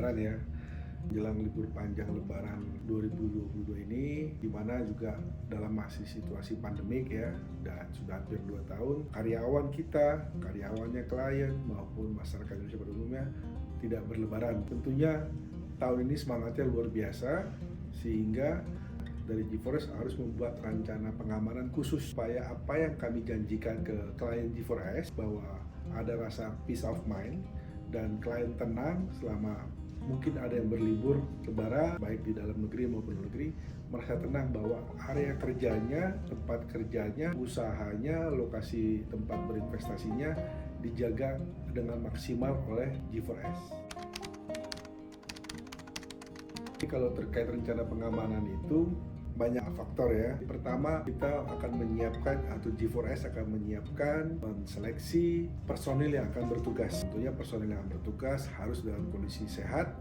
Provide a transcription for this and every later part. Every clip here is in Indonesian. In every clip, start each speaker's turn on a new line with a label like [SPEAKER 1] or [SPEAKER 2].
[SPEAKER 1] Lebaran ya, jelang libur panjang Lebaran 2022 ini, di mana juga dalam masih situasi pandemik ya, dan sudah hampir 2 tahun, karyawan kita, karyawannya klien maupun masyarakat Indonesia pada umumnya tidak berlebaran. Tentunya tahun ini semangatnya luar biasa, sehingga dari G4S harus membuat rencana pengamanan khusus supaya apa yang kami janjikan ke klien G4S bahwa ada rasa peace of mind dan klien tenang selama mungkin ada yang berlibur lebaran baik di dalam negeri maupun luar negeri, merasa tenang bahwa area kerjanya, tempat kerjanya, usahanya, lokasi tempat berinvestasinya dijaga dengan maksimal oleh G4S. Jadi kalau terkait rencana pengamanan itu banyak faktor ya. Pertama, kita akan menyiapkan atau G4S akan menyiapkan seleksi personil yang akan bertugas. Tentunya personil yang akan bertugas harus dalam kondisi sehat,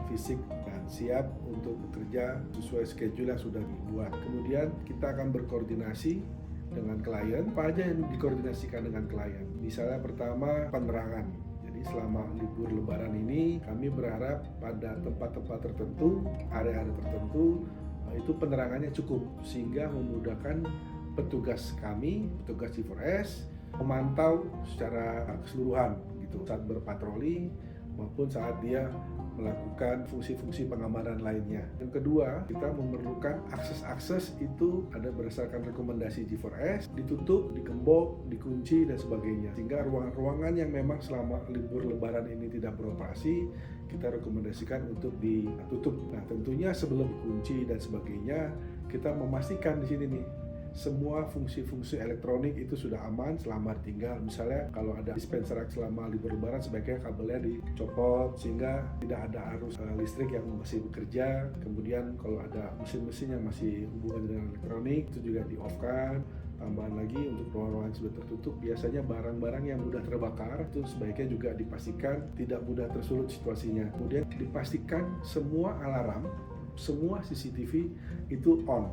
[SPEAKER 1] fisik, dan siap untuk bekerja sesuai schedule yang sudah dibuat. Kemudian kita akan berkoordinasi dengan klien. Apa aja yang dikoordinasikan dengan klien? Misalnya pertama, penerangan. Jadi selama libur lebaran ini kami berharap pada tempat-tempat tertentu, area-area tertentu itu penerangannya cukup sehingga memudahkan petugas kami, petugas G4S memantau secara keseluruhan gitu saat berpatroli maupun saat dia melakukan fungsi-fungsi pengamanan lainnya. Yang kedua, kita memerlukan akses-akses itu ada berdasarkan rekomendasi G4S, ditutup, digembok, dikunci dan sebagainya. Sehingga ruangan-ruangan yang memang selama libur lebaran ini tidak beroperasi, kita rekomendasikan untuk ditutup. Nah, tentunya sebelum dikunci dan sebagainya, kita memastikan di sini nih semua fungsi-fungsi elektronik itu sudah aman selama tinggal. Misalnya kalau ada dispenser selama libur lebaran sebaiknya kabelnya dicopot sehingga tidak ada arus listrik yang masih bekerja. Kemudian kalau ada mesin-mesin yang masih hubungan dengan elektronik itu juga di-off-kan. Tambahan lagi untuk ruang-ruangan sudah tertutup, biasanya barang-barang yang mudah terbakar itu sebaiknya juga dipastikan tidak mudah tersulut situasinya. Kemudian dipastikan semua alarm, semua CCTV itu on,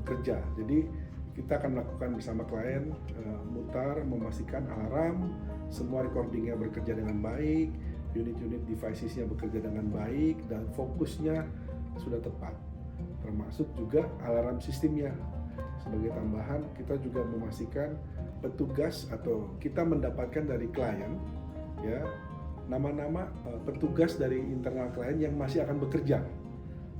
[SPEAKER 1] bekerja. Jadi kita akan melakukan bersama klien mutar, memastikan alarm, semua recordingnya bekerja dengan baik, unit-unit devices-nya bekerja dengan baik, dan fokusnya sudah tepat. Termasuk juga alarm sistemnya. Sebagai tambahan, kita juga memastikan petugas atau kita mendapatkan dari klien ya nama-nama petugas dari internal klien yang masih akan bekerja.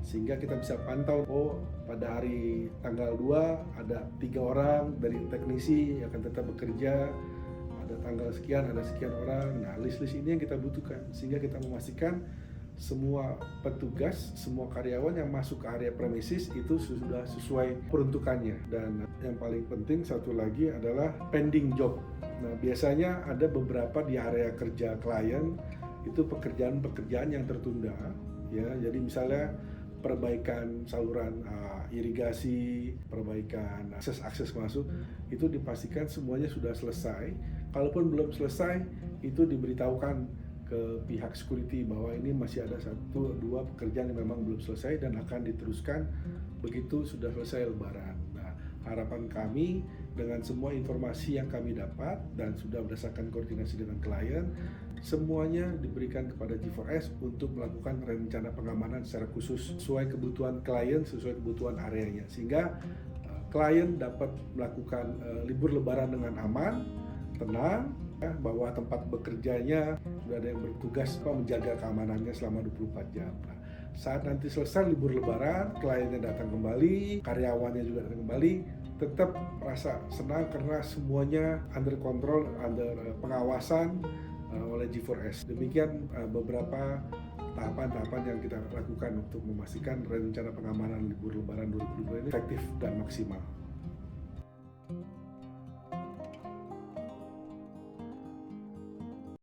[SPEAKER 1] Sehingga kita bisa pantau, pada hari tanggal 2 ada 3 orang dari teknisi yang akan tetap bekerja, ada tanggal sekian, ada sekian orang. Nah, list-list ini yang kita butuhkan, sehingga kita memastikan semua petugas, semua karyawan yang masuk ke area premises itu sudah sesuai peruntukannya. Dan yang paling penting satu lagi adalah pending job. Nah, biasanya ada beberapa di area kerja klien itu pekerjaan-pekerjaan yang tertunda ya. Jadi misalnya perbaikan saluran irigasi, perbaikan akses masuk itu dipastikan semuanya sudah selesai. Kalaupun belum selesai itu diberitahukan ke pihak security bahwa ini masih ada 1-2 pekerjaan yang memang belum selesai dan akan diteruskan begitu sudah selesai lebaran. Nah, harapan kami dengan semua informasi yang kami dapat dan sudah berdasarkan koordinasi dengan klien, semuanya diberikan kepada G4S untuk melakukan rencana pengamanan secara khusus sesuai kebutuhan klien, sesuai kebutuhan areanya, sehingga klien dapat melakukan libur lebaran dengan aman, tenang, bahwa tempat bekerjanya sudah ada yang bertugas menjaga keamanannya selama 24 jam. Nah, saat nanti selesai libur lebaran, kliennya datang kembali, karyawannya juga datang kembali, tetap merasa senang karena semuanya under control, under pengawasan oleh G4S. Demikian beberapa tahapan-tahapan yang kita lakukan untuk memastikan rencana pengamanan libur lebaran 2022 ini efektif dan maksimal.